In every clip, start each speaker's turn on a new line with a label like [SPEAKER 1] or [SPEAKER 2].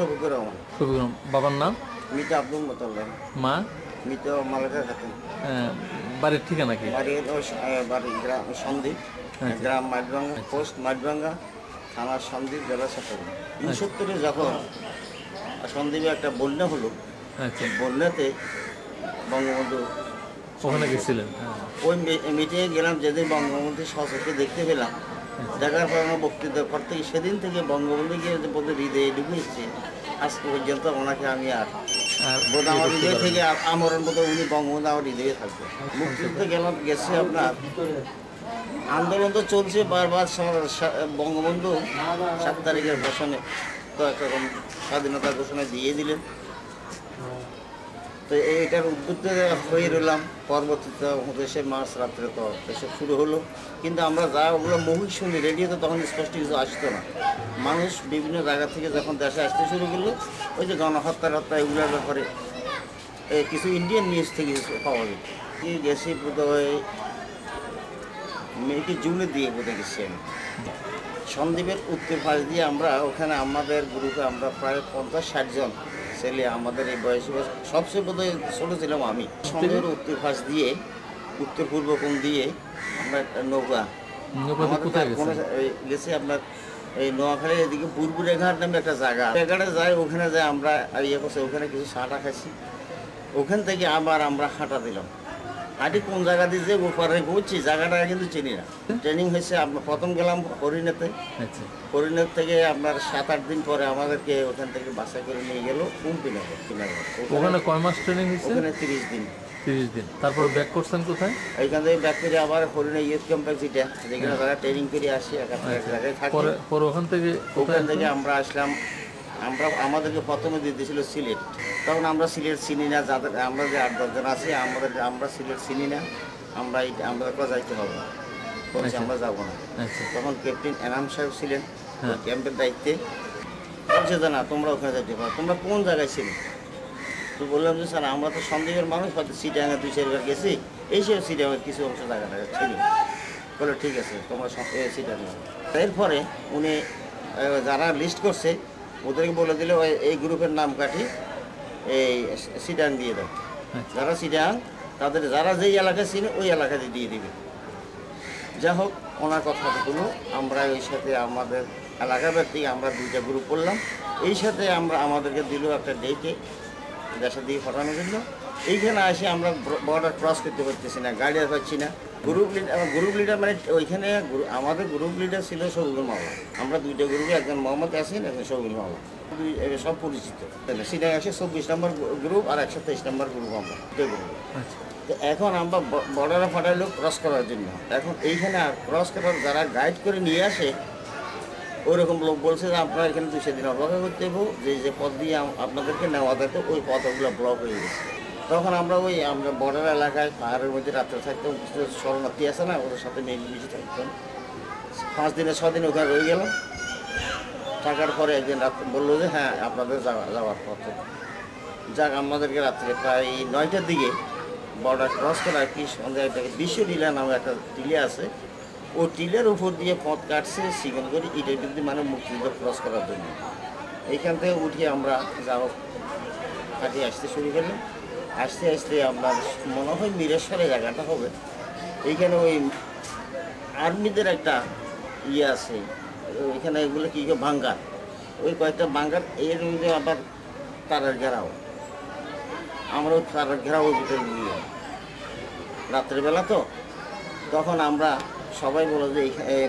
[SPEAKER 1] শফিকুর রহমান।
[SPEAKER 2] শফিকুর রহমান। বাবার নাম?
[SPEAKER 1] মিতা আব্দুল মোতাল্লাহ।
[SPEAKER 2] মা?
[SPEAKER 1] মিতা মালিকা খাতুন।
[SPEAKER 2] বাড়ির ঠিকানা কি?
[SPEAKER 1] বাড়ি গ্রাম সন্দ্বীপ, গ্রাম মাঠভাঙ্গা, পোস্ট মাঠভাঙ্গা, থানা সন্দ্বীপ, জেলা চট্টগ্রাম। 1970-এ যখন সন্দ্বীপে একটা বন্যা হলো, বন্যাতে বঙ্গবন্ধু
[SPEAKER 2] ওখানে গেছিলেন?
[SPEAKER 1] ওই মিটিংয়ে গেলাম যেদিন বঙ্গবন্ধু সচক্ষে দেখতে পেলাম। দেখার পর আমার বক্তৃতা করতে সেদিন থেকে বঙ্গবন্ধু গিয়ে বলতে হৃদয়ে ঢুকেছে। আজ পর্যন্ত ওনাকে আমি আর আমার হৃদয় থেকে আমরণ মতো উনি বঙ্গবন্ধু আমার হৃদয়ে থাকবে। মুক্তিযুদ্ধে গেছে আপনার আন্দোলন তো চলছে বারবার। বঙ্গবন্ধু 7 তারিখের ঘোষণে তো একরকম স্বাধীনতা ঘোষণা দিয়ে দিলেন। তো এইটার উদ্বুদ্ধ হয়ে রইলাম। পরবর্তীতে দেশে মার্চ রাত্রে তো দেশে শুরু হলো। কিন্তু আমরা যা ওগুলো মুভি শুনি, রেডিওতে তখন স্পষ্ট কিছু আসতো না। মানুষ বিভিন্ন জায়গা থেকে যখন দেশে আসতে শুরু করলো, ওই যে গণহত্যা এগুলোর ব্যাপারে কিছু ইন্ডিয়ান নিউজ থেকে পাওয়া যেত। গেছি বোধহয় মেয়েকে জুনে দিয়ে বোধহয় গেছি আমি। সন্দ্বীপের উত্তর পাশ দিয়ে আমরা ওখানে আমাদের গ্রুপে আমরা প্রায় 50-60 জন ছেলে, আমাদের এই বয়সী সবচেয়ে বোধহয় ছোটো ছিলাম আমি। সন্দ্বীপের উত্তর পাশ দিয়ে, উত্তর পূর্ব কোণ দিয়ে আমরা একটা নৌকা গেছি আপনার এই নোয়াখালীর এদিকে বুরবুরে ঘাট নামে একটা জায়গা যায়। ওখানে যাই আমরা ইয়ে করছি, ওখানে কিছু চাটা খাইছি। ওখান থেকে আবার আমরা হাঁটা দিলাম। হাঁটি কোন জায়গা দিয়ে যে ওপারে ঘুরছি জায়গাটা কিন্তু চিনি না। ট্রেনিং হয়েছে আপনার প্রথম গেলাম হরিণাতে। হরিণার থেকে আপনার 7-8 দিন পরে আমাদেরকে ওখান থেকে বাসায় করে নিয়ে গেল কুম্পিনগর।
[SPEAKER 2] ওখানে কয় মাস ট্রেনিং হয়েছে? ওখানে
[SPEAKER 1] 30 দিন।
[SPEAKER 2] 30 দিন। তারপর ব্যাক করছেন কোথায়?
[SPEAKER 1] এইখান থেকে ব্যাক করে আবার হরিণা ইউথ ক্যাম্পাস, যেটা যেখানে তারা ট্রেনিং করে আসি এক জায়গায় থাকি।
[SPEAKER 2] পরে ওখান থেকে
[SPEAKER 1] আমরা আসলাম। আমাদেরকে প্রথমে দিয়ে দিয়েছিল সিলেট। তখন আমরা সিলেট চিনি না, যাদের আমরা যে 8-10 জন আছি আমরা সিলেট চিনি না। আমরা যাইতে হবে না, বলছি আমরা যাবো না। তখন ক্যাপ্টেন এনাম সাহেব ছিলেন ক্যাম্পের দায়িত্বে। বলছে যে না, তোমরা ওখানে যাইতে পারো। তোমরা কোন জায়গায় ছিলে? তো বললাম যে স্যার আমরা তো সন্দ্বীপের মানুষ, হয়তো সিটাঙে 2-4 বার গেছি, এই সব সিটাঙের কিছু অংশ জায়গাটা ছিল। বলে ঠিক আছে, তোমরা সিটাঙে। এরপরে উনি যারা লিস্ট করছে ওদেরকে বলে দিলে এই গ্রুপের নাম কাটি এই সিটাং দিয়ে দাও। যারা সিটাং তাদের যারা যেই এলাকায় ছিল ওই এলাকাতে দিয়ে দিবে। যা হোক, ওনার কথাগুলো আমরা এই সাথে আমাদের এলাকা ব্যক্তি আমরা 2টা গ্রুপ করলাম। এই সাথে আমাদেরকে দিল একটা ডেটে দেশের দিকে পাঠানোর জন্য। এইখানে আসে আমরা বর্ডার ক্রস করতে পারতেছি না, গাড়ি আর পাচ্ছি না। গ্রুপ লিডার মানে ওইখানে আমাদের গ্রুপ লিডার ছিল শফিকুল মাওলা। আমরা 2টা গ্রুপে, একজন মোহাম্মদ ইয়াসিন, একজন শফিকুল মাওলা, সব পরিচিত। সেটা আসে 24 নম্বর গ্রুপ আর 123 নম্বর গ্রুপ, আমরা 2টা গ্রুপ। তো এখন আমরা বর্ডারে পাঠাইলো ক্রস করার জন্য। এখন এইখানে ক্রস করার যারা গাইড করে নিয়ে আসে ওইরকম লোক বলছে যে আপনারা এখানে 200 দিন অপেক্ষা করতে হবো, যে পথ দিয়ে আপনাদেরকে নেওয়া যেত ওই পথগুলো ব্লক হয়ে গেছে। তখন আমরা বর্ডার এলাকায় পাহাড়ের মধ্যে রাত্রে থাকতাম। কিছু শরণার্থী আছে না, ওদের সাথে মিলেমিশে থাকতাম। 5 দিনে 6 দিন ওখানে রয়ে গেলাম। থাকার পরে একদিন রাত্রে বললো যে হ্যাঁ আপনাদের যাওয়ার পথ। যাক, আমাদেরকে রাত্রে প্রায় 9টার দিকে বর্ডার ক্রস করার কি সন্ধ্যা এটাকে বিশ্ব টিলা নামে একটা টিলে আছে, ওই টিলের উপর দিয়ে পথ কাটছে সিগন করে ইটের বিরুদ্ধে, মানে মুক্তিযুদ্ধ ক্রস করার জন্য। এইখান থেকে উঠিয়ে আমরা যাও হাঁটিয়ে আসতে শুরু করলাম। আসতে আসতে আপনার মনে হয় মিরেশ্বরে জায়গাটা হবে। এইখানে ওই আর্মিদের একটা ইয়ে আছে, ওইখানে এগুলো কী ভাঙ্গার, ওই কয়েকটা ভাঙ্গার। এর মধ্যে আবার তারের ঘেরাও। আমরা ওই তারের ঘেরাও ভিতরে নিয়ে রাত্রেবেলা তো তখন আমরা সবাই বলো যে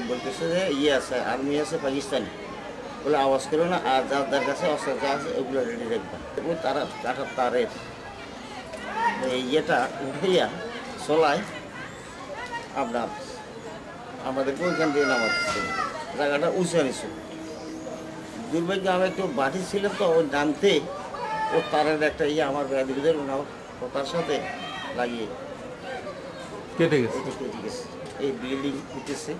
[SPEAKER 1] বলতেছে যে ইয়ে আছে, আর্মি আছে পাকিস্তানি, বলে আওয়াজ করো না, আর যার কাছে অস্ত্র যা আছে ওগুলো রেডি রাখবেন। এবং তারা কাটার তারের ইয়েটা উঠাইয়া চলায় আপনার আমাদেরকে ওইখান দিয়ে নামাচ্ছে। জায়গাটা উঁচু নিচু। দুর্ভাগ্য আমি একটু বাটি ছিলাম তো, ওই নামতে ও তারের একটা ইয়ে আমার ব্যাধিদের তার সাথে লাগিয়ে
[SPEAKER 2] কেটে গেছে।
[SPEAKER 1] এই বিল্ডিং উঠেছে,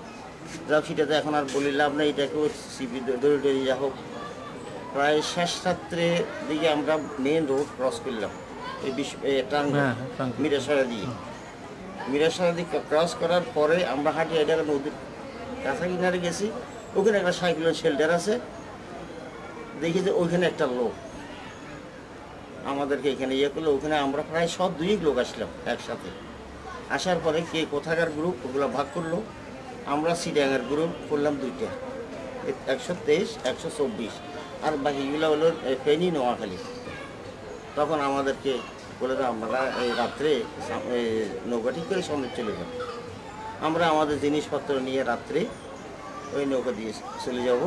[SPEAKER 1] যা সেটাতে এখন আর বলি লাভ নেই। এটাকেও সিপি দড়ি যা হোক, প্রায় শেষ রাত্রের দিকে আমরা মেন রোড ক্রস করলাম। এই মিরাসরা দিয়ে ক্রস করার পরে আমরা হাঁটি এটা নদীর কাছা কিনারে গেছি। ওখানে একটা সাইক্লোন শেল্টার আছে, দেখি যে ওইখানে একটা লোক আমাদেরকে এখানে ইয়ে করলো। ওখানে আমরা প্রায় 102 লোক আসলাম একসাথে। আসার পরে কে কোথাকার গ্রুপ ওগুলো ভাগ করলো। আমরা সিডাঙ্গার গ্রুপ করলাম 2টা, 123, 124, আর বাকিগুলো হলো ফেনী, নোয়াখালী। তখন আমাদেরকে বলে যে আমরা এই রাত্রে নৌকা ঠিক করে সামনে চলে যাব। আমরা আমাদের জিনিসপত্র নিয়ে রাত্রে ওই নৌকা দিয়ে চলে যাব।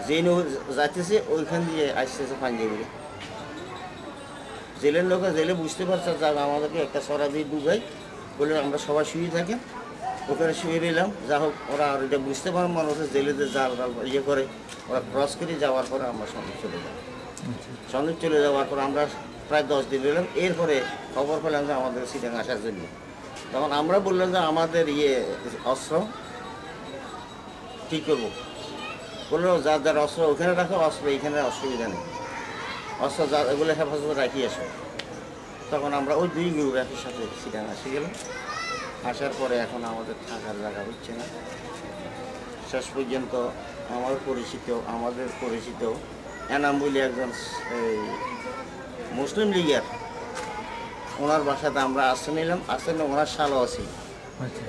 [SPEAKER 1] যেই নৌকা যাইতেছে ওইখান দিয়ে আসতেছে পাঞ্জাবিরা। জেলের নৌকা জেলে বুঝতে পারছে যা আমাদেরকে একটা সরা দিয়ে ডুবাই বলে আমরা সবাই শুয়ে থাকেন। ওখানে শুয়ে রইলাম। যা হোক ওরা আর এটা বুঝতে পারে মানুষের জেলেদের জাল ইয়ে করে ওরা ক্রস করে যাওয়ার পরে আমরা সন্দ্বীপ চলে যাই। সন্দ্বীপ চলে যাওয়ার পর আমরা প্রায় 10 দিন রইলাম। এরপরে খবর পেলাম যে আমাদের সিটাং আসার জন্য। তখন আমরা বললাম যে আমাদের অস্ত্র কী করবো। বললো যার যার অস্ত্র ওখানে রাখো, অস্ত্র এখানে অসুবিধা নেই, অস্ত্র যা এগুলো হেফাজতে রাখি আসো। তখন আমরা ওই 2 গ্রুপ একই সাথে সিটাং আসে গেলাম। আসার পরে এখন আমাদের থাকার জায়গা হচ্ছে না। শেষ পর্যন্ত আমাদের পরিচিত এনাম বলে একজন এই মুসলিম লীগের ওনার বাসাতে আমরা আশ্রয় নিলাম। আশ্রয় নিয়ে ওনার শালা আছি।
[SPEAKER 2] আচ্ছা,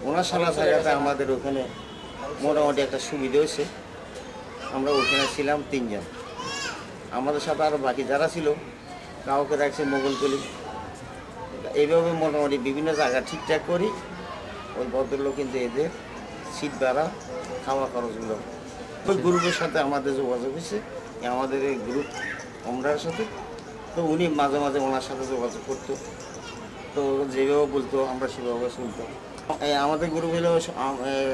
[SPEAKER 1] ওনার শালা থাকাতে আমাদের ওখানে মোটামুটি একটা সুবিধা হয়েছে। আমরা ওখানে ছিলাম 3 জন। আমাদের সাথে আরও বাকি যারা ছিল কাউকে রাখছে মোগলকলি। এইভাবে মোটামুটি বিভিন্ন জায়গা ঠিকঠাক করি। ওই ভদ্রলোক কিন্তু এদের সিট ভাড়া, খাওয়া খরচগুলো ওই গ্রুপের সাথে আমাদের যোগাযোগ হয়েছে। আমাদের এই গ্রুপ ওমরার সাথে। তো উনি মাঝে মাঝে ওনার সাথে যোগাযোগ করতো। তো যেভাবে বলতো আমরা সেভাবে শুনতাম। আমাদের গ্রুপ হলো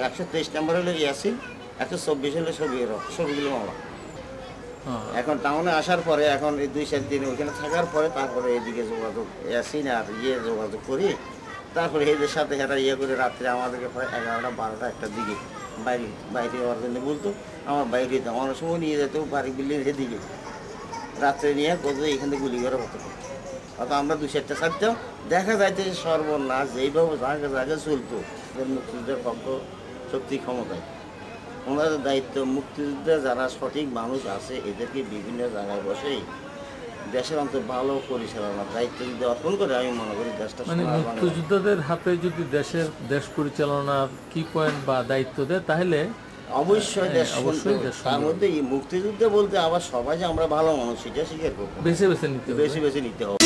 [SPEAKER 1] 123 নম্বর হলো ইয়াসিন, 124 হলো সবিগুলো মামা। এখন টাউনে আসার পরে এখন এই 2-4 দিন ওইখানে থাকার পরে তারপরে এদিকে যোগাযোগ ইয়াসিন আর যোগাযোগ করি। তারপরে এদের সাথে এরা করে রাত্রে আমাদেরকে প্রায় 11টা 12টা একটার দিকে বাইরে যাওয়ার জন্য বলতো। আমার বাইরে যেতাম, অনেক সময় নিয়ে যেত বাড়ি বিল্ডিংয়ের এদিকে। রাত্রে নিয়ে কত এখানে গুলি করা হতো। অত আমরা 2-4টা ছাড়তাম। দেখা যাইতে সর্বনাশ যেইভাবে জায়গা চলতো মুক্তিযুদ্ধের পক্ষ শক্তি ক্ষমতায়। ওনাদের দায়িত্ব মুক্তিযুদ্ধে যারা সঠিক মানুষ আছে এদেরকে বিভিন্ন জায়গায় বসেই দেশের অন্তত ভালো পরিচালনার দায়িত্ব যদি অর্পণ করে আমি মনে করি দেশটা
[SPEAKER 2] মানে মুক্তিযোদ্ধাদের হাতে যদি দেশ পরিচালনার কি পয়েন্ট বা দায়িত্ব দেয় তাহলে
[SPEAKER 1] অবশ্যই দেশ তার মধ্যে মুক্তিযুদ্ধ বলতে আবার সবাই যে আমরা ভালো মানুষ সেটা স্বীকার করবো,
[SPEAKER 2] বেছে বেছে নিতে
[SPEAKER 1] বেশি নিতে হবে।